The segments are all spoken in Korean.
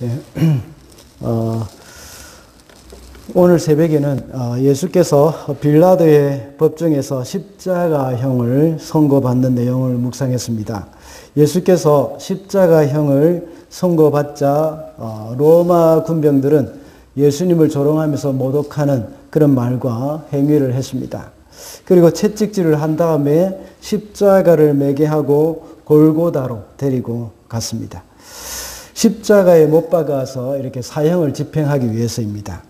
예. 오늘 새벽에는 예수께서 빌라도의 법정에서 십자가형을 선고받는 내용을 묵상했습니다. 예수께서 십자가형을 선고받자 로마 군병들은 예수님을 조롱하면서 모독하는 그런 말과 행위를 했습니다. 그리고 채찍질을 한 다음에 십자가를 매게 하고 골고다로 데리고 갔습니다. 십자가에 못 박아서 이렇게 사형을 집행하기 위해서입니다.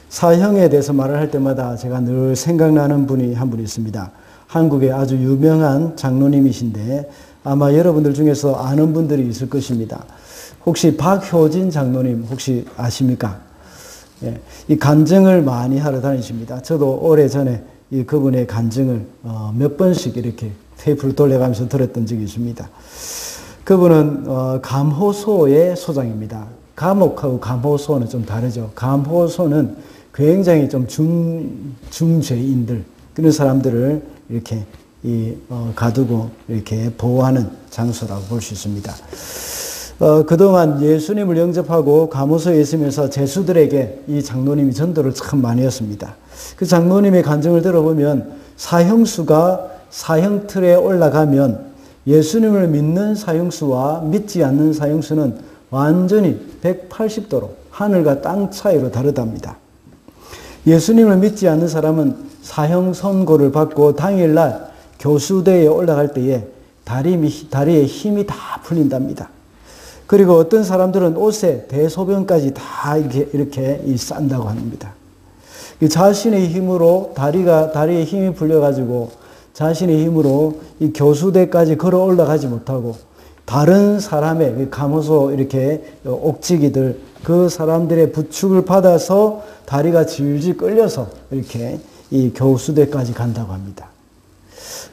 사형에 대해서 말을 할 때마다 제가 늘 생각나는 분이 한 분 있습니다. 한국의 아주 유명한 장로님이신데 아마 여러분들 중에서 아는 분들이 있을 것입니다. 혹시 박효진 장로님 혹시 아십니까? 예, 이 간증을 많이 하러 다니십니다. 저도 오래전에 이 그분의 간증을 몇 번씩 이렇게 테이프를 돌려가면서 들었던 적이 있습니다. 그분은 감호소의 소장입니다. 감옥하고 감호소는 좀 다르죠. 감호소는 굉장히 좀 중죄인들, 그런 사람들을 이렇게 가두고 이렇게 보호하는 장소라고 볼 수 있습니다. 그동안 예수님을 영접하고 감호소에 있으면서 제수들에게 이 장로님이 전도를 참 많이 했습니다. 그 장로님의 간증을 들어보면 사형수가 사형틀에 올라가면 예수님을 믿는 사형수와 믿지 않는 사형수는 완전히 180도로 하늘과 땅 차이로 다르답니다. 예수님을 믿지 않는 사람은 사형 선고를 받고 당일날 교수대에 올라갈 때에 다리에 힘이 다 풀린답니다. 그리고 어떤 사람들은 옷에 대소변까지 다 이렇게 싼다고 합니다. 자신의 힘으로 다리에 힘이 풀려가지고 자신의 힘으로 이 교수대까지 걸어 올라가지 못하고 다른 사람의 감호소 이렇게 옥지기들 그 사람들의 부축을 받아서 다리가 질질 끌려서 이렇게 이 교수대까지 간다고 합니다.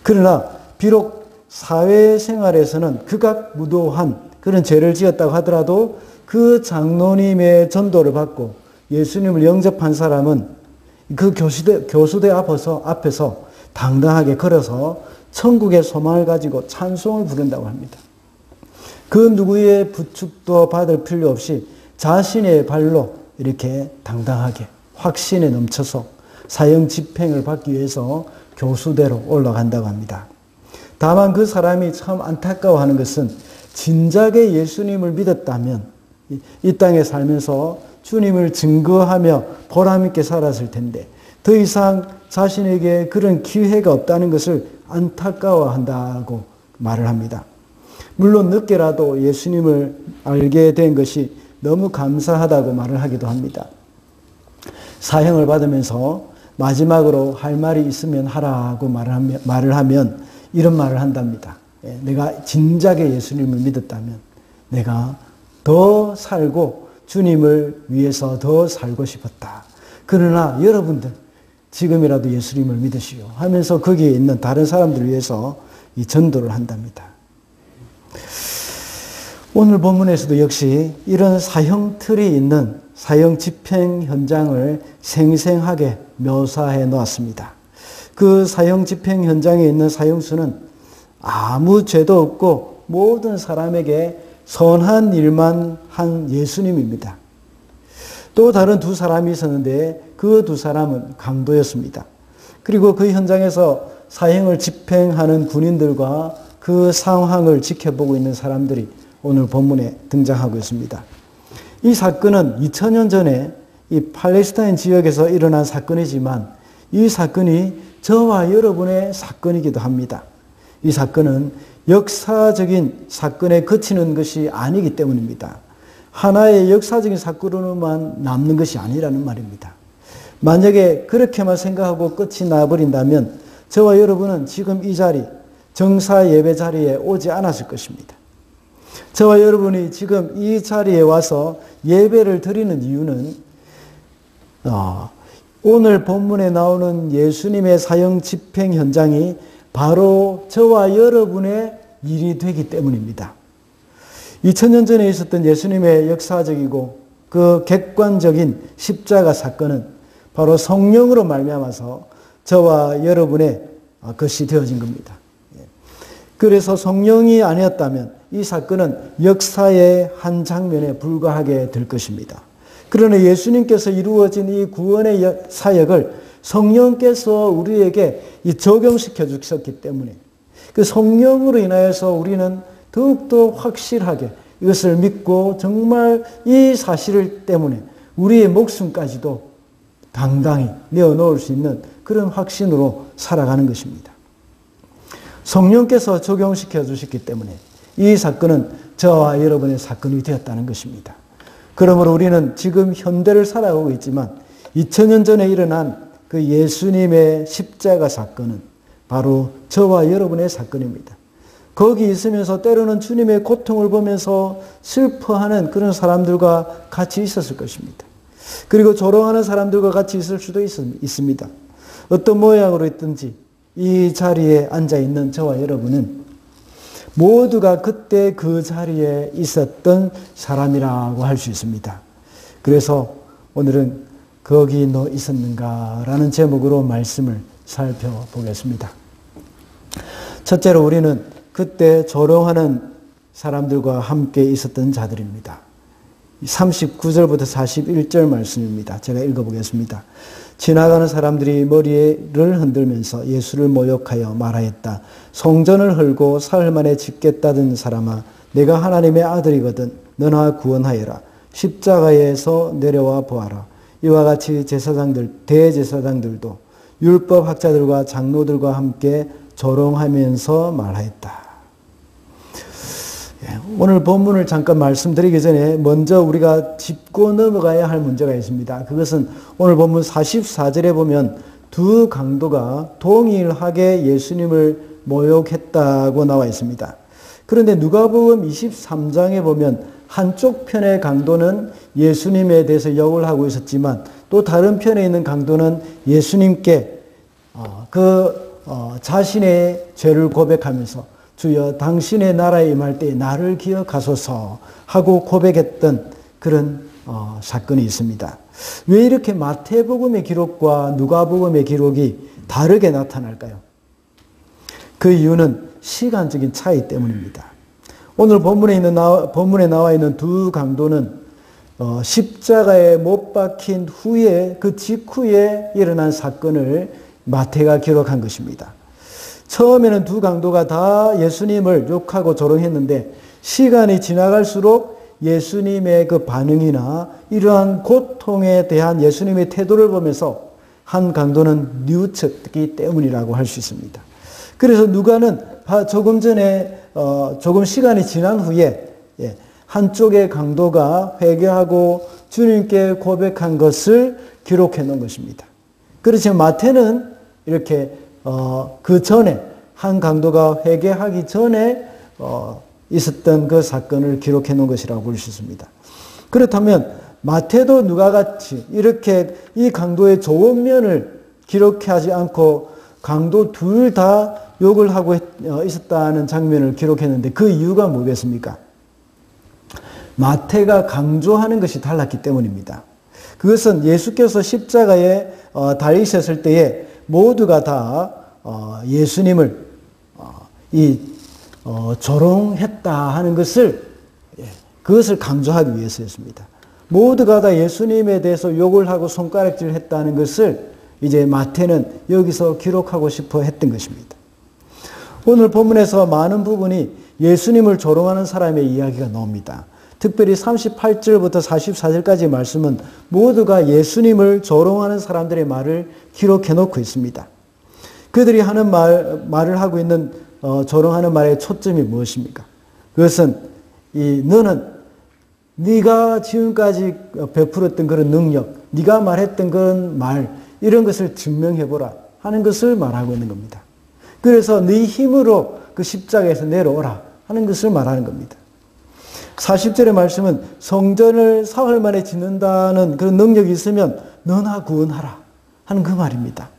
그러나 비록 사회생활에서는 극악무도한 그런 죄를 지었다고 하더라도 그 장로님의 전도를 받고 예수님을 영접한 사람은 그 교수대 앞에서 당당하게 걸어서 천국의 소망을 가지고 찬송을 부른다고 합니다. 그 누구의 부축도 받을 필요 없이 자신의 발로 이렇게 당당하게 확신에 넘쳐서 사형 집행을 받기 위해서 교수대로 올라간다고 합니다. 다만 그 사람이 참 안타까워하는 것은 진작에 예수님을 믿었다면 이 땅에 살면서 주님을 증거하며 보람있게 살았을 텐데 더 이상 자신에게 그런 기회가 없다는 것을 안타까워한다고 말을 합니다. 물론 늦게라도 예수님을 알게 된 것이 너무 감사하다고 말을 하기도 합니다. 사형을 받으면서 마지막으로 할 말이 있으면 하라고 말을 하면 이런 말을 한답니다. 내가 진작에 예수님을 믿었다면 내가 더 살고 주님을 위해서 더 살고 싶었다. 그러나 여러분들 지금이라도 예수님을 믿으시오 하면서 거기에 있는 다른 사람들을 위해서 이 전도를 한답니다. 오늘 본문에서도 역시 이런 사형틀이 있는 사형 집행 현장을 생생하게 묘사해 놓았습니다. 그 사형 집행 현장에 있는 사형수는 아무 죄도 없고 모든 사람에게 선한 일만 한 예수님입니다. 또 다른 두 사람이 있었는데 그 두 사람은 강도였습니다. 그리고 그 현장에서 사형을 집행하는 군인들과 그 상황을 지켜보고 있는 사람들이 오늘 본문에 등장하고 있습니다. 이 사건은 2000년 전에 이 팔레스타인 지역에서 일어난 사건이지만 이 사건이 저와 여러분의 사건이기도 합니다. 이 사건은 역사적인 사건에 그치는 것이 아니기 때문입니다. 하나의 역사적인 사건으로만 남는 것이 아니라는 말입니다. 만약에 그렇게만 생각하고 끝이 나버린다면 저와 여러분은 지금 이 자리, 정사 예배 자리에 오지 않았을 것입니다. 저와 여러분이 지금 이 자리에 와서 예배를 드리는 이유는 오늘 본문에 나오는 예수님의 사형 집행 현장이 바로 저와 여러분의 일이 되기 때문입니다. 2000년 전에 있었던 예수님의 역사적이고 그 객관적인 십자가 사건은 바로 성령으로 말미암아서 저와 여러분의 것이 되어진 겁니다. 그래서 성령이 아니었다면 이 사건은 역사의 한 장면에 불과하게 될 것입니다. 그러나 예수님께서 이루어진 이 구원의 사역을 성령께서 우리에게 적용시켜 주셨기 때문에 그 성령으로 인하여서 우리는 더욱더 확실하게 이것을 믿고 정말 이 사실 때문에 우리의 목숨까지도 당당히 내어놓을 수 있는 그런 확신으로 살아가는 것입니다. 성령께서 적용시켜 주셨기 때문에 이 사건은 저와 여러분의 사건이 되었다는 것입니다. 그러므로 우리는 지금 현대를 살아가고 있지만 2000년 전에 일어난 그 예수님의 십자가 사건은 바로 저와 여러분의 사건입니다. 거기 있으면서 때로는 주님의 고통을 보면서 슬퍼하는 그런 사람들과 같이 있었을 것입니다. 그리고 조롱하는 사람들과 같이 있을 수도 있습니다. 어떤 모양으로 있든지 이 자리에 앉아있는 저와 여러분은 모두가 그때 그 자리에 있었던 사람이라고 할 수 있습니다. 그래서 오늘은 거기 너 있었는가? 라는 제목으로 말씀을 살펴보겠습니다. 첫째로 우리는 그때 조롱하는 사람들과 함께 있었던 자들입니다. 39절부터 41절 말씀입니다. 제가 읽어보겠습니다. 지나가는 사람들이 머리를 흔들면서 예수를 모욕하여 말하였다. 성전을 헐고 사흘 만에 짓겠다던 사람아, 내가 하나님의 아들이거든 너나 구원하여라. 십자가에서 내려와 보아라. 이와 같이 제사장들, 대제사장들도 율법학자들과 장로들과 함께 조롱하면서 말하였다. 오늘 본문을 잠깐 말씀드리기 전에 먼저 우리가 짚고 넘어가야 할 문제가 있습니다. 그것은 오늘 본문 44절에 보면 두 강도가 동일하게 예수님을 모욕했다고 나와 있습니다. 그런데 누가복음 23장에 보면 한쪽 편의 강도는 예수님에 대해서 욕을 하고 있었지만 또 다른 편에 있는 강도는 예수님께 자신의 죄를 고백하면서 주여 당신의 나라에 임할 때 나를 기억하소서 하고 고백했던 그런 사건이 있습니다. 왜 이렇게 마태복음의 기록과 누가복음의 기록이 다르게 나타날까요? 그 이유는 시간적인 차이 때문입니다. 오늘 본문에 나와 있는 두 강도는 십자가에 못 박힌 후에 그 직후에 일어난 사건을 마태가 기록한 것입니다. 처음에는 두 강도가 다 예수님을 욕하고 조롱했는데 시간이 지나갈수록 예수님의 그 반응이나 이러한 고통에 대한 예수님의 태도를 보면서 한 강도는 뉘우쳤기 때문이라고 할 수 있습니다. 그래서 누가는 조금 전에 조금 시간이 지난 후에 한쪽의 강도가 회개하고 주님께 고백한 것을 기록해 놓은 것입니다. 그렇지만 마태는 이렇게 그 전에 한 강도가 회개하기 전에 있었던 그 사건을 기록해 놓은 것이라고 볼 수 있습니다. 그렇다면 마태도 누가 같이 이렇게 이 강도의 좋은 면을 기록하지 않고 강도 둘 다 욕을 하고 있었다는 장면을 기록했는데 그 이유가 뭐겠습니까? 마태가 강조하는 것이 달랐기 때문입니다. 그것은 예수께서 십자가에 달리셨을 때에 모두가 다 예수님을 조롱했다 하는 그것을 강조하기 위해서였습니다. 모두가 다 예수님에 대해서 욕을 하고 손가락질했다는 것을 이제 마태는 여기서 기록하고 싶어 했던 것입니다. 오늘 본문에서 많은 부분이 예수님을 조롱하는 사람의 이야기가 나옵니다. 특별히 38절부터 44절까지 말씀은 모두가 예수님을 조롱하는 사람들의 말을 기록해 놓고 있습니다. 그들이 하는 말을 하고 있는 조롱하는 말의 초점이 무엇입니까? 그것은 너는 네가 지금까지 베풀었던 그런 능력, 네가 말했던 그런 말, 이런 것을 증명해보라 하는 것을 말하고 있는 겁니다. 그래서 네 힘으로 그 십자가에서 내려오라 하는 것을 말하는 겁니다. 40절의 말씀은 성전을 사흘 만에 짓는다는 그런 능력이 있으면 너나 구원하라 하는 그 말입니다.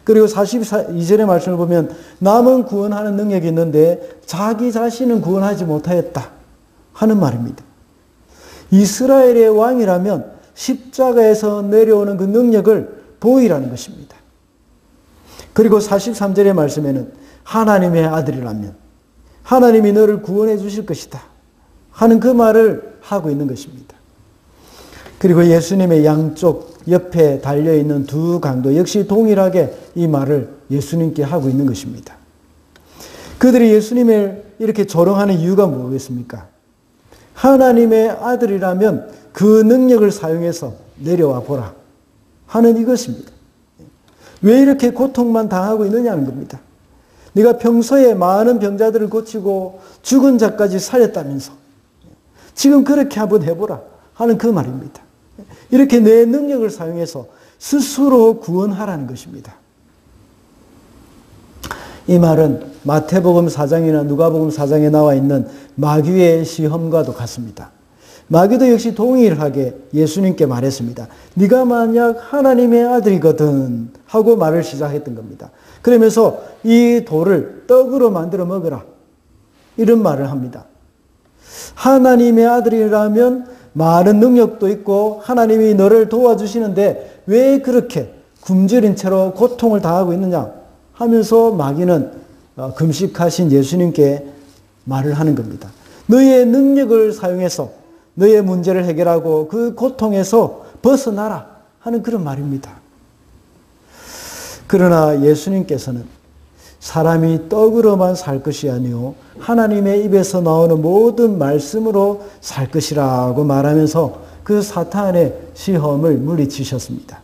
그리고 42절의 말씀을 보면 남은 구원하는 능력이 있는데 자기 자신은 구원하지 못하였다 하는 말입니다. 이스라엘의 왕이라면 십자가에서 내려오는 그 능력을 보이라는 것입니다. 그리고 43절의 말씀에는 하나님의 아들이라면 하나님이 너를 구원해 주실 것이다 하는 그 말을 하고 있는 것입니다. 그리고 예수님의 양쪽 옆에 달려있는 두 강도 역시 동일하게 이 말을 예수님께 하고 있는 것입니다. 그들이 예수님을 이렇게 조롱하는 이유가 뭐겠습니까? 하나님의 아들이라면 그 능력을 사용해서 내려와 보라 하는 이것입니다. 왜 이렇게 고통만 당하고 있느냐는 겁니다. 네가 평소에 많은 병자들을 고치고 죽은 자까지 살렸다면서 지금 그렇게 한번 해보라 하는 그 말입니다. 이렇게 내 능력을 사용해서 스스로 구원하라는 것입니다. 이 말은 마태복음 4장이나 누가복음 4장에 나와 있는 마귀의 시험과도 같습니다. 마귀도 역시 동일하게 예수님께 말했습니다. 네가 만약 하나님의 아들이거든 하고 말을 시작했던 겁니다. 그러면서 이 돌을 떡으로 만들어 먹으라 이런 말을 합니다. 하나님의 아들이라면 많은 능력도 있고 하나님이 너를 도와주시는데 왜 그렇게 굶주린 채로 고통을 당하고 있느냐 하면서 마귀는 금식하신 예수님께 말을 하는 겁니다. 너의 능력을 사용해서 너의 문제를 해결하고 그 고통에서 벗어나라 하는 그런 말입니다. 그러나 예수님께서는 사람이 떡으로만 살 것이 아니요 하나님의 입에서 나오는 모든 말씀으로 살 것이라고 말하면서 그 사탄의 시험을 물리치셨습니다.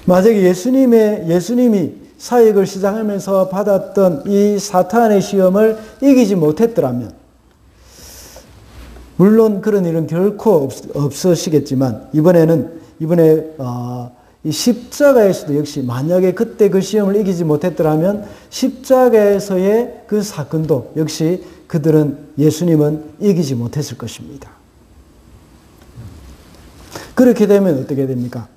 만약에 예수님이 사역을 시작하면서 받았던 이 사탄의 시험을 이기지 못했더라면 물론 그런 일은 결코 없으시겠지만 이번에 이 십자가에서도 역시 만약에 그때 그 시험을 이기지 못했더라면 십자가에서의 그 사건도 역시 예수님은 이기지 못했을 것입니다. 그렇게 되면 어떻게 됩니까?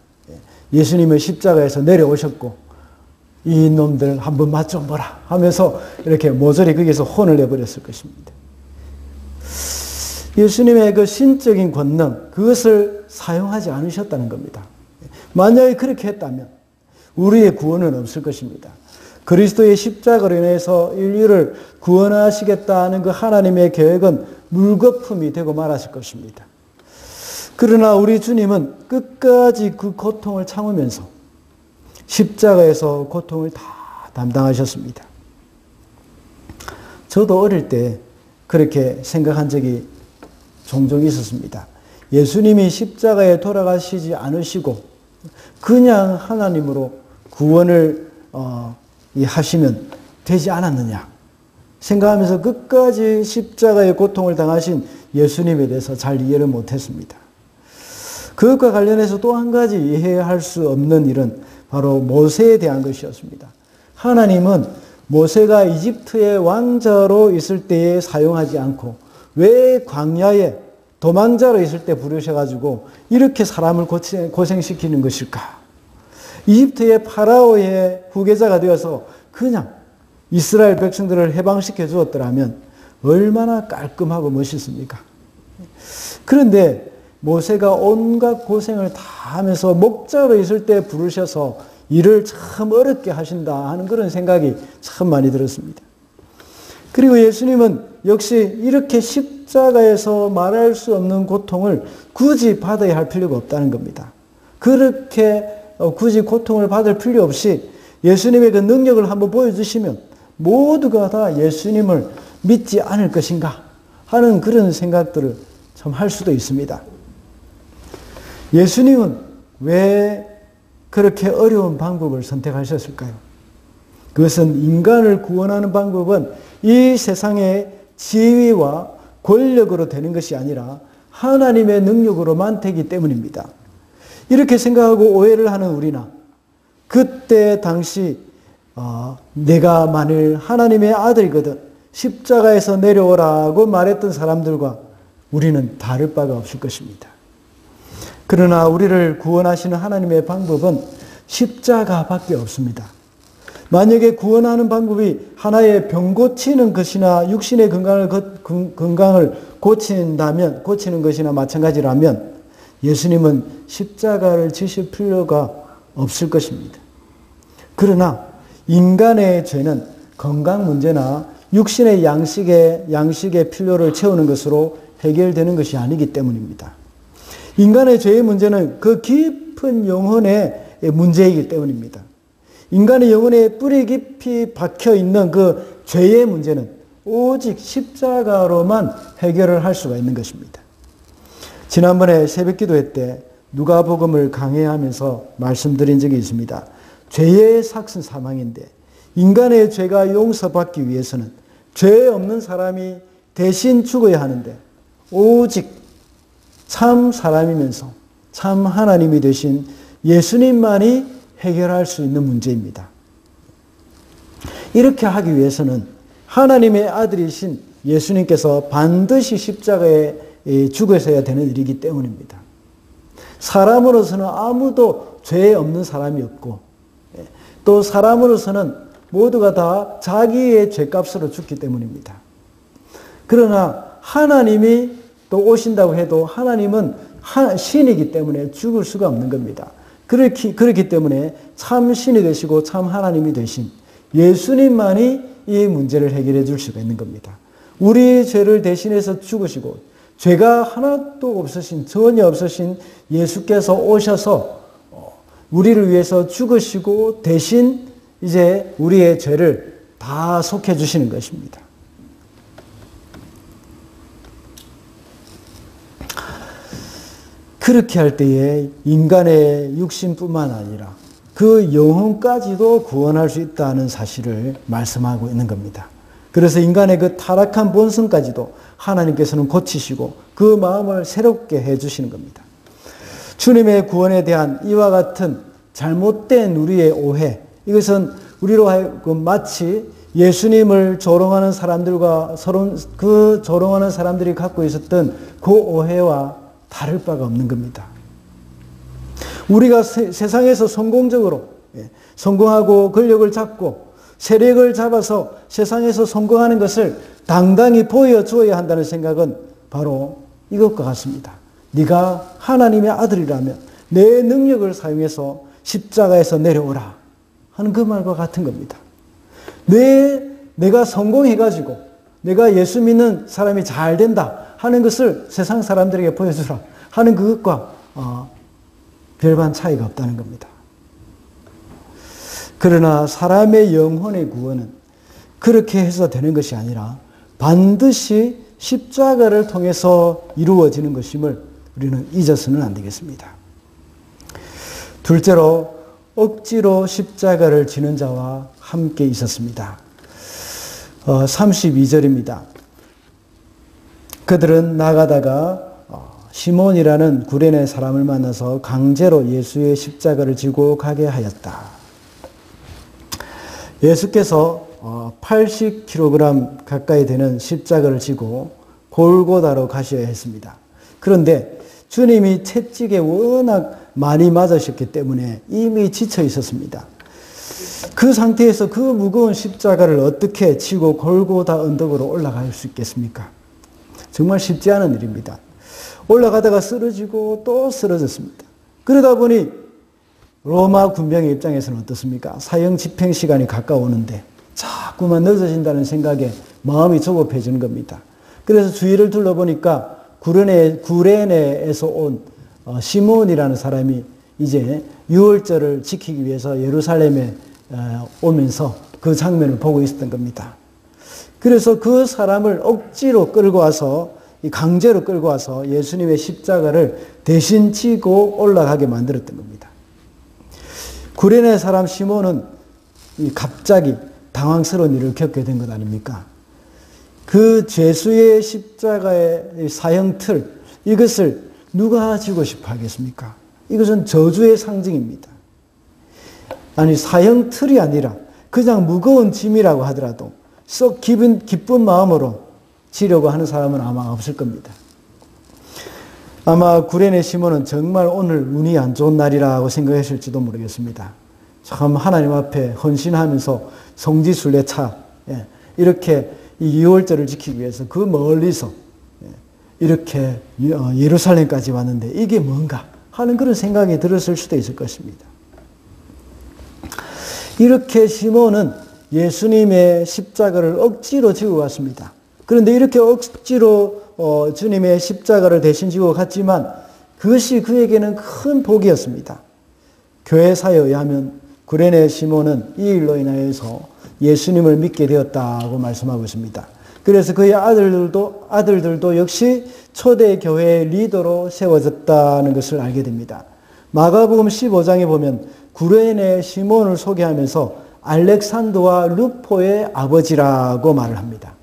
예수님은 십자가에서 내려오셨고 이 놈들 한번 맛 좀 보라 하면서 이렇게 모조리 거기서 혼을 내버렸을 것입니다. 예수님의 그 신적인 권능 그것을 사용하지 않으셨다는 겁니다. 만약에 그렇게 했다면 우리의 구원은 없을 것입니다. 그리스도의 십자가로 인해서 인류를 구원하시겠다는 그 하나님의 계획은 물거품이 되고 말았을 것입니다. 그러나 우리 주님은 끝까지 그 고통을 참으면서 십자가에서 고통을 다 담당하셨습니다. 저도 어릴 때 그렇게 생각한 적이 종종 있었습니다. 예수님이 십자가에 돌아가시지 않으시고 그냥 하나님으로 구원을 하시면 되지 않았느냐 생각하면서 끝까지 십자가의 고통을 당하신 예수님에 대해서 잘 이해를 못했습니다. 그것과 관련해서 또 한 가지 이해할 수 없는 일은 바로 모세에 대한 것이었습니다. 하나님은 모세가 이집트의 왕자로 있을 때에 사용하지 않고 왜 광야에 도망자로 있을 때 부르셔가지고 이렇게 사람을 고생시키는 것일까? 이집트의 파라오의 후계자가 되어서 그냥 이스라엘 백성들을 해방시켜 주었더라면 얼마나 깔끔하고 멋있습니까? 그런데 모세가 온갖 고생을 다 하면서 목자로 있을 때 부르셔서 일을 참 어렵게 하신다 하는 그런 생각이 참 많이 들었습니다. 그리고 예수님은 역시 이렇게 십자가에서 말할 수 없는 고통을 굳이 받아야 할 필요가 없다는 겁니다. 그렇게 굳이 고통을 받을 필요 없이 예수님의 그 능력을 한번 보여주시면 모두가 다 예수님을 믿지 않을 것인가 하는 그런 생각들을 참 할 수도 있습니다. 예수님은 왜 그렇게 어려운 방법을 선택하셨을까요? 그것은 인간을 구원하는 방법은 이 세상의 지위와 권력으로 되는 것이 아니라 하나님의 능력으로만 되기 때문입니다. 이렇게 생각하고 오해를 하는 우리나 그때 당시 내가 만일 하나님의 아들이거든 십자가에서 내려오라고 말했던 사람들과 우리는 다를 바가 없을 것입니다. 그러나 우리를 구원하시는 하나님의 방법은 십자가밖에 없습니다. 만약에 구원하는 방법이 하나의 병 고치는 것이나 육신의 건강을 고치는 것이나 마찬가지라면 예수님은 십자가를 지실 필요가 없을 것입니다. 그러나 인간의 죄는 건강 문제나 육신의 양식의 필요를 채우는 것으로 해결되는 것이 아니기 때문입니다. 인간의 죄의 문제는 그 깊은 영혼의 문제이기 때문입니다. 인간의 영혼에 뿌리 깊이 박혀 있는 그 죄의 문제는 오직 십자가로만 해결을 할 수가 있는 것입니다. 지난번에 새벽 기도회 때 누가복음을 강해하면서 말씀드린 적이 있습니다. 죄의 삭은 사망인데 인간의 죄가 용서받기 위해서는 죄 없는 사람이 대신 죽어야 하는데 오직 참 사람이면서 참 하나님이 되신 예수님만이 해결할 수 있는 문제입니다. 이렇게 하기 위해서는 하나님의 아들이신 예수님께서 반드시 십자가에 죽으셔야 되는 일이기 때문입니다. 사람으로서는 아무도 죄 없는 사람이 없고 또 사람으로서는 모두가 다 자기의 죄값으로 죽기 때문입니다. 그러나 하나님이 또 오신다고 해도 하나님은 신이기 때문에 죽을 수가 없는 겁니다. 그렇기 때문에 참 신이 되시고 참 하나님이 되신 예수님만이 이 문제를 해결해 줄 수가 있는 겁니다. 우리의 죄를 대신해서 죽으시고 죄가 하나도 없으신, 전혀 없으신 예수께서 오셔서 우리를 위해서 죽으시고 대신 이제 우리의 죄를 다 속해 주시는 것입니다. 그렇게 할 때에 인간의 육신뿐만 아니라 그 영혼까지도 구원할 수 있다는 사실을 말씀하고 있는 겁니다. 그래서 인간의 그 타락한 본성까지도 하나님께서는 고치시고 그 마음을 새롭게 해주시는 겁니다. 주님의 구원에 대한 이와 같은 잘못된 우리의 오해, 이것은 우리로 하여금 마치 예수님을 조롱하는 사람들과 그 조롱하는 사람들이 갖고 있었던 그 오해와 다를 바가 없는 겁니다. 우리가 세상에서 성공적으로 성공하고 권력을 잡고 세력을 잡아서 세상에서 성공하는 것을 당당히 보여주어야 한다는 생각은 바로 이것과 같습니다. 네가 하나님의 아들이라면 내 능력을 사용해서 십자가에서 내려오라 하는 그 말과 같은 겁니다. 내가 성공해가지고 내가 예수 믿는 사람이 잘 된다 하는 것을 세상 사람들에게 보여주라 하는 그것과 별반 차이가 없다는 겁니다. 그러나 사람의 영혼의 구원은 그렇게 해서 되는 것이 아니라 반드시 십자가를 통해서 이루어지는 것임을 우리는 잊어서는 안 되겠습니다. 둘째로 억지로 십자가를 지는 자와 함께 있었습니다. 32절입니다. 그들은 나가다가 시몬이라는 구레네 사람을 만나서 강제로 예수의 십자가를 지고 가게 하였다. 예수께서 80kg 가까이 되는 십자가를 지고 골고다로 가셔야 했습니다. 그런데 주님이 채찍에 워낙 많이 맞으셨기 때문에 이미 지쳐 있었습니다. 그 상태에서 그 무거운 십자가를 어떻게 지고 골고다 언덕으로 올라갈 수 있겠습니까? 정말 쉽지 않은 일입니다. 올라가다가 쓰러지고 또 쓰러졌습니다. 그러다 보니 로마 군병의 입장에서는 어떻습니까? 사형 집행 시간이 가까우는데 자꾸만 늦어진다는 생각에 마음이 조급해지는 겁니다. 그래서 주위를 둘러보니까 구레네에서 온 시몬이라는 사람이 이제 유월절을 지키기 위해서 예루살렘에 오면서 그 장면을 보고 있었던 겁니다. 그래서 그 사람을 억지로 끌고 와서 강제로 끌고 와서 예수님의 십자가를 대신 지고 올라가게 만들었던 겁니다. 구레네 사람 시몬은 갑자기 당황스러운 일을 겪게 된 것 아닙니까? 그 죄수의 십자가의 사형틀, 이것을 누가 지고 싶어 하겠습니까? 이것은 저주의 상징입니다. 아니, 사형틀이 아니라 그냥 무거운 짐이라고 하더라도 썩 기쁜 마음으로 지려고 하는 사람은 아마 없을 겁니다. 아마 구레네 시몬은 정말 오늘 운이 안 좋은 날이라고 생각했을지도 모르겠습니다. 참 하나님 앞에 헌신하면서 성지순례차 이렇게 이 유월절을 지키기 위해서 그 멀리서 이렇게 예루살렘까지 왔는데 이게 뭔가 하는 그런 생각이 들었을 수도 있을 것입니다. 이렇게 시몬은 예수님의 십자가를 억지로 지고 갔습니다. 그런데 이렇게 억지로 주님의 십자가를 대신 지고 갔지만 그것이 그에게는 큰 복이었습니다. 교회사에 의하면 구레네 시몬은 이 일로 인하여서 예수님을 믿게 되었다고 말씀하고 있습니다. 그래서 그의 아들들도 역시 초대 교회의 리더로 세워졌다는 것을 알게 됩니다. 마가복음 15장에 보면 구레네 시몬을 소개하면서 알렉산더와 루포의 아버지라고 말을 합니다.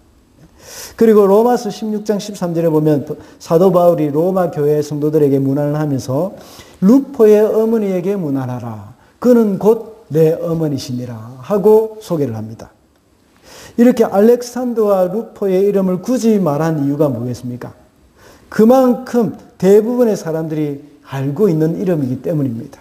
그리고 로마서 16장 13절에 보면 사도 바울이 로마 교회 성도들에게 문안을 하면서 루포의 어머니에게 문안하라. 그는 곧 내 어머니시니라 하고 소개를 합니다. 이렇게 알렉산더와 루포의 이름을 굳이 말한 이유가 뭐겠습니까? 그만큼 대부분의 사람들이 알고 있는 이름이기 때문입니다.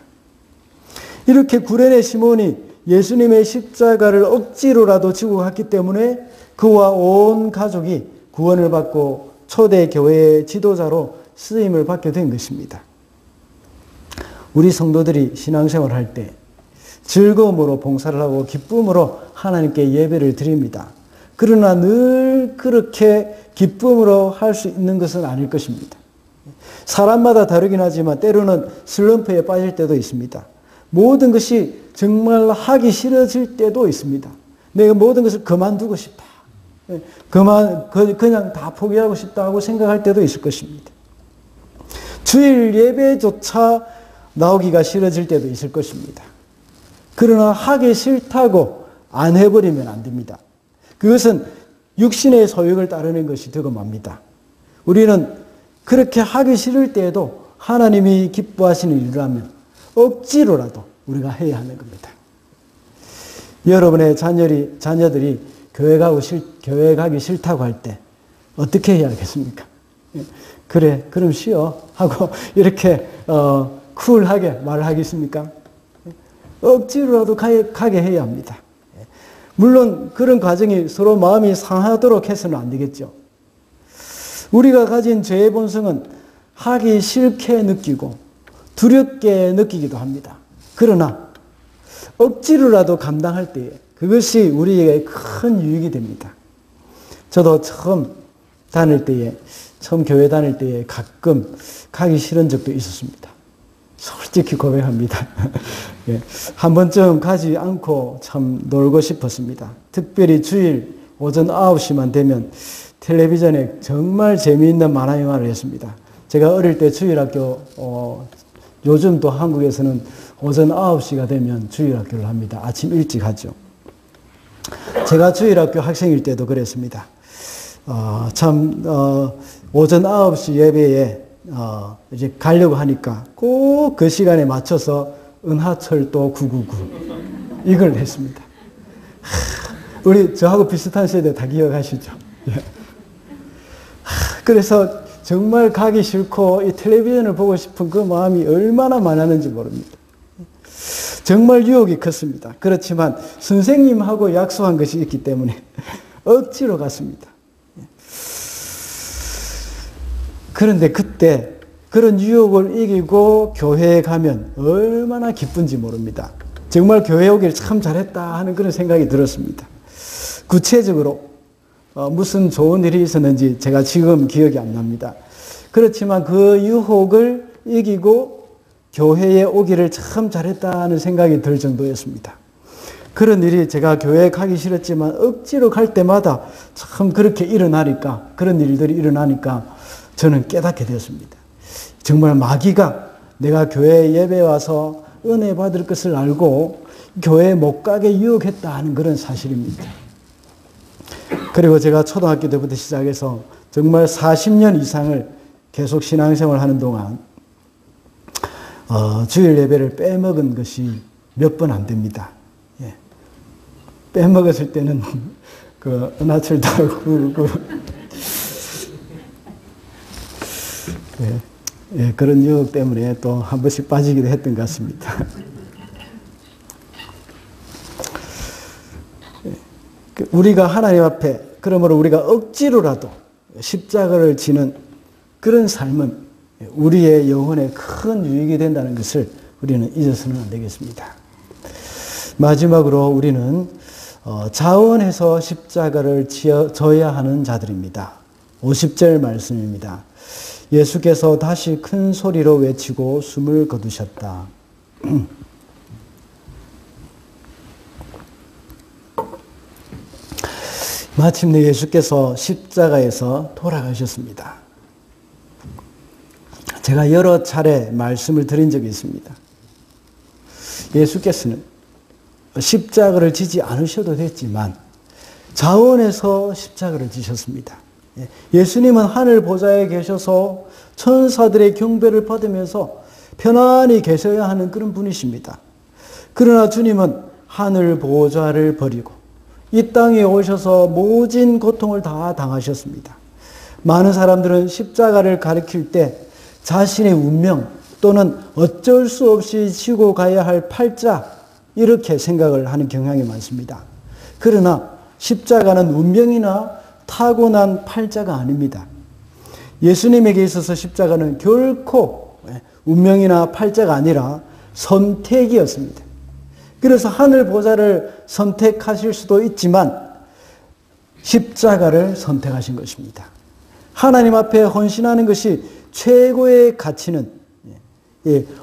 이렇게 구레네 시몬이 예수님의 십자가를 억지로라도 지고 갔기 때문에 그와 온 가족이 구원을 받고 초대 교회의 지도자로 쓰임을 받게 된 것입니다. 우리 성도들이 신앙생활을 할 때 즐거움으로 봉사를 하고 기쁨으로 하나님께 예배를 드립니다. 그러나 늘 그렇게 기쁨으로 할 수 있는 것은 아닐 것입니다. 사람마다 다르긴 하지만 때로는 슬럼프에 빠질 때도 있습니다. 모든 것이 정말 하기 싫어질 때도 있습니다. 내가 모든 것을 그만두고 싶다. 그냥 다 포기하고 싶다고 생각할 때도 있을 것입니다. 주일 예배조차 나오기가 싫어질 때도 있을 것입니다. 그러나 하기 싫다고 안 해버리면 안 됩니다. 그것은 육신의 소욕을 따르는 것이 되고 맙니다. 우리는 그렇게 하기 싫을 때에도 하나님이 기뻐하시는 일을 하면 억지로라도 우리가 해야 하는 겁니다. 여러분의 자녀들이 교회 가기 싫다고 할 때 어떻게 해야 하겠습니까? 그래, 그럼 쉬어 하고 이렇게 쿨하게 말을 하겠습니까? 억지로라도 가게 해야 합니다. 물론 그런 과정이 서로 마음이 상하도록 해서는 안 되겠죠. 우리가 가진 죄의 본성은 하기 싫게 느끼고 두렵게 느끼기도 합니다. 그러나 억지로라도 감당할 때에 그것이 우리에게 큰 유익이 됩니다. 저도 처음 교회 다닐 때에 가끔 가기 싫은 적도 있었습니다. 솔직히 고백합니다. 예, 한 번쯤 가지 않고 참 놀고 싶었습니다. 특별히 주일 오전 9시만 되면 텔레비전에 정말 재미있는 만화 영화를 했습니다. 제가 어릴 때 주일학교, 요즘도 한국에서는 오전 9시가 되면 주일학교를 합니다. 아침 일찍 하죠. 제가 주일학교 학생일 때도 그랬습니다. 오전 9시 예배에 이제 가려고 하니까 꼭 그 시간에 맞춰서 은하철도 999 이걸 했습니다. 우리 저하고 비슷한 세대 다 기억하시죠? 그래서 정말 가기 싫고 이 텔레비전을 보고 싶은 그 마음이 얼마나 많았는지 모릅니다. 정말 유혹이 컸습니다. 그렇지만 선생님하고 약속한 것이 있기 때문에 억지로 갔습니다. 그런데 그때 그런 유혹을 이기고 교회에 가면 얼마나 기쁜지 모릅니다. 정말 교회 오길 참 잘했다 하는 그런 생각이 들었습니다. 구체적으로 무슨 좋은 일이 있었는지 제가 지금 기억이 안 납니다. 그렇지만 그 유혹을 이기고 교회에 오기를 참 잘했다는 생각이 들 정도였습니다. 그런 일이 제가 교회에 가기 싫었지만 억지로 갈 때마다 참 그렇게 그런 일들이 일어나니까 저는 깨닫게 되었습니다. 정말 마귀가 내가 교회에 예배 와서 은혜 받을 것을 알고 교회에 못 가게 유혹했다 하는 그런 사실입니다. 그리고 제가 초등학교 때부터 시작해서 정말 40년 이상을 계속 신앙생활을 하는 동안 주일 예배를 빼먹은 것이 몇 번 안 됩니다. 예. 빼먹었을 때는 그 은하철도 예, 그런 유혹 때문에 또 한 번씩 빠지기도 했던 것 같습니다. 우리가 하나님 앞에 그러므로 우리가 억지로라도 십자가를 지는 그런 삶은 우리의 영혼에 큰 유익이 된다는 것을 우리는 잊어서는 안 되겠습니다. 마지막으로 우리는 자원해서 십자가를 져야 하는 자들입니다. 50절 말씀입니다. 예수께서 다시 큰 소리로 외치고 숨을 거두셨다. 마침내 예수께서 십자가에서 돌아가셨습니다. 제가 여러 차례 말씀을 드린 적이 있습니다. 예수께서는 십자가를 지지 않으셔도 됐지만 자원해서 십자가를 지셨습니다. 예수님은 하늘 보좌에 계셔서 천사들의 경배를 받으면서 편안히 계셔야 하는 그런 분이십니다. 그러나 주님은 하늘 보좌를 버리고 이 땅에 오셔서 모진 고통을 다 당하셨습니다. 많은 사람들은 십자가를 가리킬 때 자신의 운명 또는 어쩔 수 없이 지고 가야 할 팔자 이렇게 생각을 하는 경향이 많습니다. 그러나 십자가는 운명이나 타고난 팔자가 아닙니다. 예수님에게 있어서 십자가는 결코 운명이나 팔자가 아니라 선택이었습니다. 그래서 하늘 보좌를 선택하실 수도 있지만 십자가를 선택하신 것입니다. 하나님 앞에 헌신하는 것이 최고의 가치는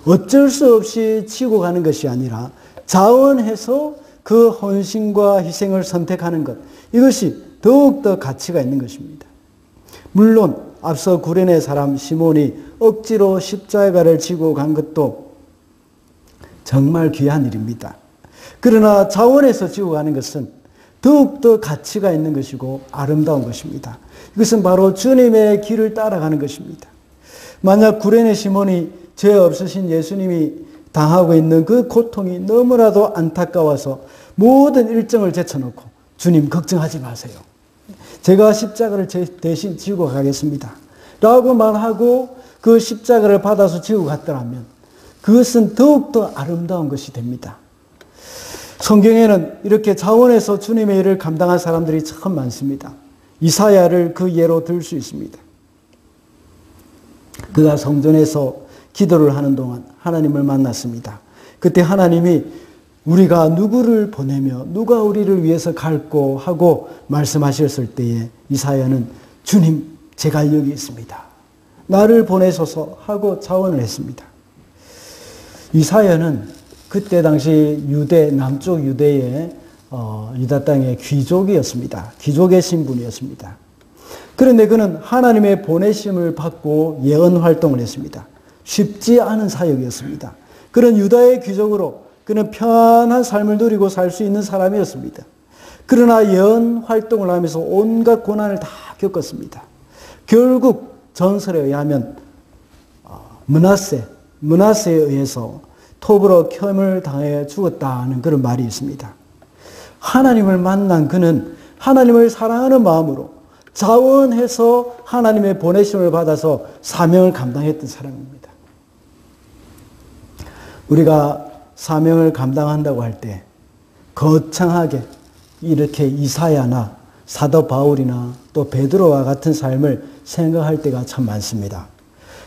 어쩔 수 없이 지고 가는 것이 아니라 자원해서 그 헌신과 희생을 선택하는 것, 이것이 더욱더 가치가 있는 것입니다. 물론 앞서 구레네 사람 시몬이 억지로 십자가를 지고 간 것도 정말 귀한 일입니다. 그러나 자원해서 지고 가는 것은 더욱더 가치가 있는 것이고 아름다운 것입니다. 이것은 바로 주님의 길을 따라가는 것입니다. 만약 구레네 시몬이 죄 없으신 예수님이 당하고 있는 그 고통이 너무나도 안타까워서 모든 일정을 제쳐놓고 주님 걱정하지 마세요. 제가 십자가를 대신 지고 가겠습니다. 라고 말하고 그 십자가를 받아서 지고 갔더라면 그것은 더욱더 아름다운 것이 됩니다. 성경에는 이렇게 자원해서 주님의 일을 감당한 사람들이 참 많습니다. 이사야를 그 예로 들 수 있습니다. 그가 성전에서 기도를 하는 동안 하나님을 만났습니다. 그때 하나님이 우리가 누구를 보내며 누가 우리를 위해서 갈고 하고 말씀하셨을 때에 이사야는 주님 제가 여기 있습니다. 나를 보내소서 하고 자원을 했습니다. 이사야는 그때 당시 유대, 남쪽 유대의 유다 땅의 귀족이었습니다. 귀족의 신분이었습니다. 그런데 그는 하나님의 보내심을 받고 예언 활동을 했습니다. 쉽지 않은 사역이었습니다. 그런 유다의 귀족으로 그는 편한 삶을 누리고 살 수 있는 사람이었습니다. 그러나 예언 활동을 하면서 온갖 고난을 다 겪었습니다. 결국 전설에 의하면 므낫세에 의해서 톱으로 켬을 당해 죽었다는 그런 말이 있습니다. 하나님을 만난 그는 하나님을 사랑하는 마음으로 자원해서 하나님의 보내심을 받아서 사명을 감당했던 사람입니다. 우리가 사명을 감당한다고 할 때 거창하게 이렇게 이사야나 사도 바울이나 또 베드로와 같은 삶을 생각할 때가 참 많습니다.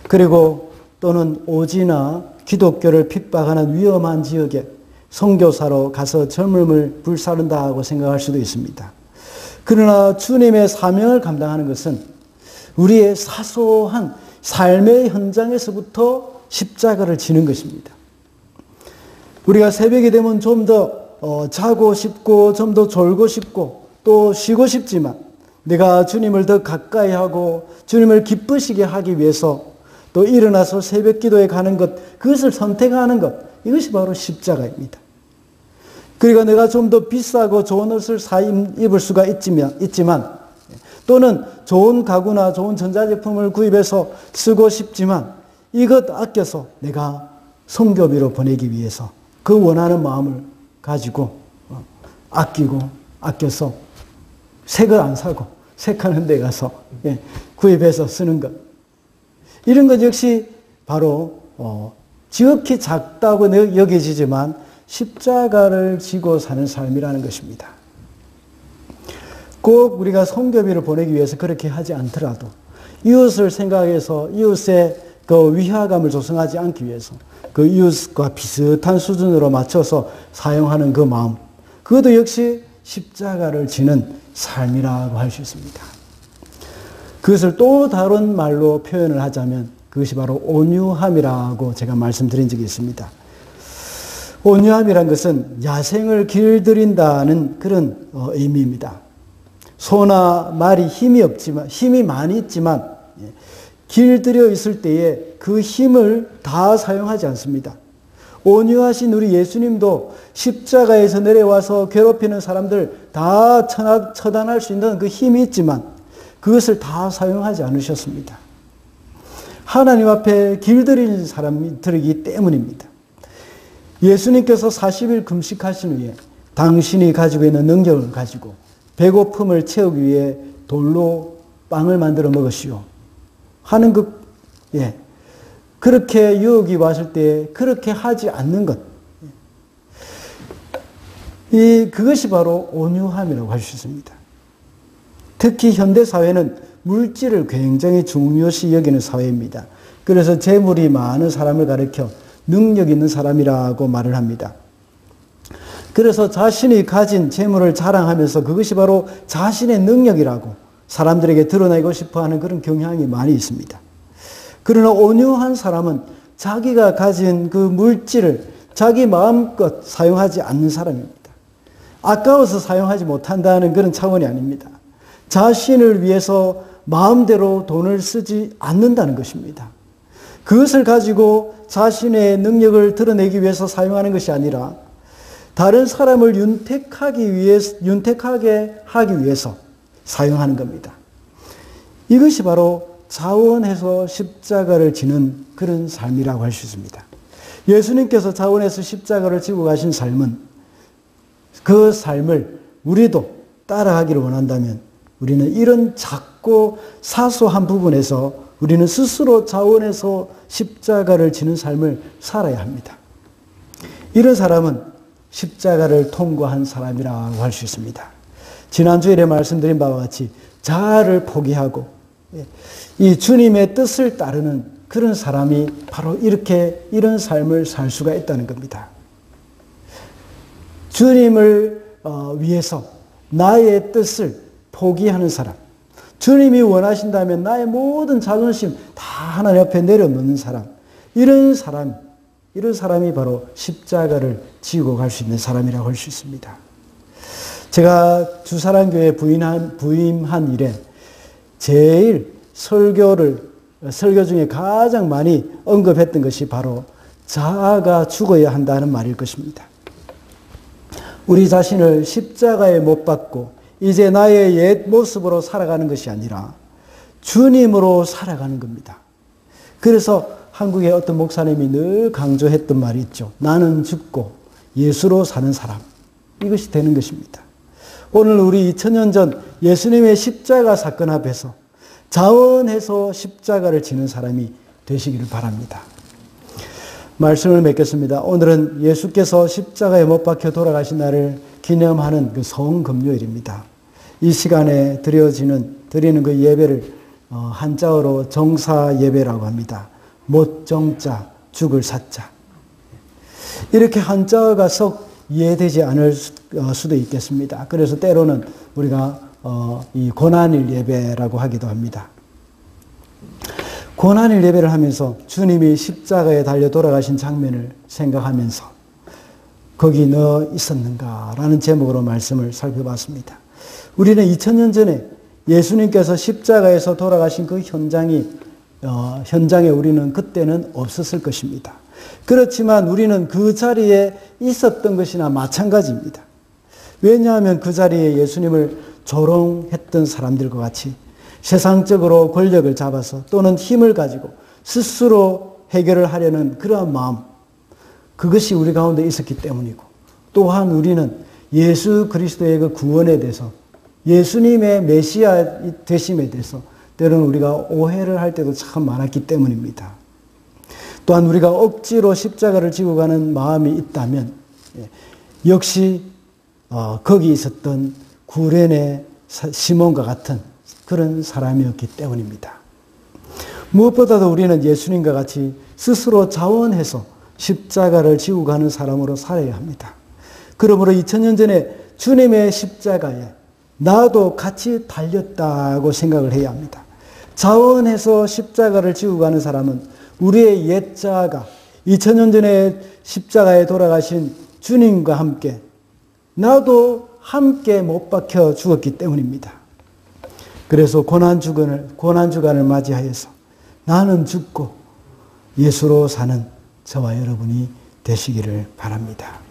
그리고 또는 오지나 기독교를 핍박하는 위험한 지역에 선교사로 가서 젊음을 불사른다고 생각할 수도 있습니다. 그러나 주님의 사명을 감당하는 것은 우리의 사소한 삶의 현장에서부터 십자가를 지는 것입니다. 우리가 새벽이 되면 좀 더 자고 싶고 좀 더 졸고 싶고 또 쉬고 싶지만 내가 주님을 더 가까이 하고 주님을 기쁘시게 하기 위해서 또 일어나서 새벽 기도에 가는 것, 그것을 선택하는 것, 이것이 바로 십자가입니다. 그러니까 내가 좀 더 비싸고 좋은 옷을 입을 수가 있지만 또는 좋은 가구나 좋은 전자제품을 구입해서 쓰고 싶지만 이것 아껴서 내가 선교비로 보내기 위해서 그 원하는 마음을 가지고 아끼고 아껴서 새 걸 안 사고 세컨한 데 가서 구입해서 쓰는 것, 이런 것 역시 바로 지극히 작다고 여겨지지만 십자가를 지고 사는 삶이라는 것입니다. 꼭 우리가 선교비를 보내기 위해서 그렇게 하지 않더라도 이웃을 생각해서 이웃의 그 위화감을 조성하지 않기 위해서 그 이웃과 비슷한 수준으로 맞춰서 사용하는 그 마음, 그것도 역시 십자가를 지는 삶이라고 할 수 있습니다. 그것을 또 다른 말로 표현을 하자면 그것이 바로 온유함이라고 제가 말씀드린 적이 있습니다. 온유함이란 것은 야생을 길들인다는 그런 의미입니다. 소나 말이 힘이 많이 있지만 길들여 있을 때에 그 힘을 다 사용하지 않습니다. 온유하신 우리 예수님도 십자가에서 내려와서 괴롭히는 사람들 다 처단할 수 있는 그 힘이 있지만 그것을 다 사용하지 않으셨습니다. 하나님 앞에 길들인 사람들이기 때문입니다. 예수님께서 40일 금식하신 후에 당신이 가지고 있는 능력을 가지고 배고픔을 채우기 위해 돌로 빵을 만들어 먹으시오 하는 그렇게 유혹이 왔을 때 그렇게 하지 않는 것. 그것이 바로 온유함이라고 할 수 있습니다. 특히 현대사회는 물질을 굉장히 중요시 여기는 사회입니다. 그래서 재물이 많은 사람을 가리켜 능력 있는 사람이라고 말을 합니다. 그래서 자신이 가진 재물을 자랑하면서 그것이 바로 자신의 능력이라고 사람들에게 드러내고 싶어하는 그런 경향이 많이 있습니다. 그러나 온유한 사람은 자기가 가진 그 물질을 자기 마음껏 사용하지 않는 사람입니다. 아까워서 사용하지 못한다는 그런 차원이 아닙니다. 자신을 위해서 마음대로 돈을 쓰지 않는다는 것입니다. 그것을 가지고 자신의 능력을 드러내기 위해서 사용하는 것이 아니라 다른 사람을 윤택하게 하기 위해서 사용하는 겁니다. 이것이 바로 자원해서 십자가를 지는 그런 삶이라고 할 수 있습니다. 예수님께서 자원해서 십자가를 지고 가신 삶은 그 삶을 우리도 따라가기를 원한다면 우리는 이런 작고 사소한 부분에서 우리는 스스로 자원해서 십자가를 지는 삶을 살아야 합니다. 이런 사람은 십자가를 통과한 사람이라고 할 수 있습니다. 지난주에 말씀드린 바와 같이 자아를 포기하고 이 주님의 뜻을 따르는 그런 사람이 바로 이런 삶을 살 수가 있다는 겁니다. 주님을 위해서 나의 뜻을 포기하는 사람, 주님이 원하신다면 나의 모든 자존심 다 하나님 앞에 내려놓는 사람, 이런 사람이 바로 십자가를 지고 갈 수 있는 사람이라고 할 수 있습니다. 제가 주사랑교회 부임한 이래 제일 설교 중에 가장 많이 언급했던 것이 바로 자아가 죽어야 한다는 말일 것입니다. 우리 자신을 십자가에 못 박고 이제 나의 옛 모습으로 살아가는 것이 아니라 주님으로 살아가는 겁니다. 그래서 한국의 어떤 목사님이 늘 강조했던 말이 있죠. 나는 죽고 예수로 사는 사람. 이것이 되는 것입니다. 오늘 우리 2000년 전 예수님의 십자가 사건 앞에서 자원해서 십자가를 지는 사람이 되시기를 바랍니다. 말씀을 맺겠습니다. 오늘은 예수께서 십자가에 못 박혀 돌아가신 날을 기념하는 그 성금요일입니다. 이 시간에 드리는 그 예배를 한자어로 정사 예배라고 합니다. 못 정자, 죽을 사자. 이렇게 한자어가 썩 이해되지 않을 수도 있겠습니다. 그래서 때로는 우리가 이 고난일 예배라고 하기도 합니다. 고난일 예배를 하면서 주님이 십자가에 달려 돌아가신 장면을 생각하면서 거기 너 있었는가라는 제목으로 말씀을 살펴봤습니다. 우리는 2000년 전에 예수님께서 십자가에서 돌아가신 그 현장에 우리는 그때는 없었을 것입니다. 그렇지만 우리는 그 자리에 있었던 것이나 마찬가지입니다. 왜냐하면 그 자리에 예수님을 조롱했던 사람들과 같이 세상적으로 권력을 잡아서 또는 힘을 가지고 스스로 해결을 하려는 그러한 마음, 그것이 우리 가운데 있었기 때문이고, 또한 우리는 예수 그리스도의 그 구원에 대해서, 예수님의 메시아 되심에 대해서 때로는 우리가 오해를 할 때도 참 많았기 때문입니다. 또한 우리가 억지로 십자가를 지고 가는 마음이 있다면 역시 거기 있었던 구레네 시몬과 같은 그런 사람이었기 때문입니다. 무엇보다도 우리는 예수님과 같이 스스로 자원해서 십자가를 지고 가는 사람으로 살아야 합니다. 그러므로 2000년 전에 주님의 십자가에 나도 같이 달렸다고 생각을 해야 합니다. 자원해서 십자가를 지고 가는 사람은 우리의 옛자가 2000년 전에 십자가에 돌아가신 주님과 함께 나도 함께 못 박혀 죽었기 때문입니다. 그래서 고난주간을 맞이하여서 나는 죽고 예수로 사는 저와 여러분이 되시기를 바랍니다.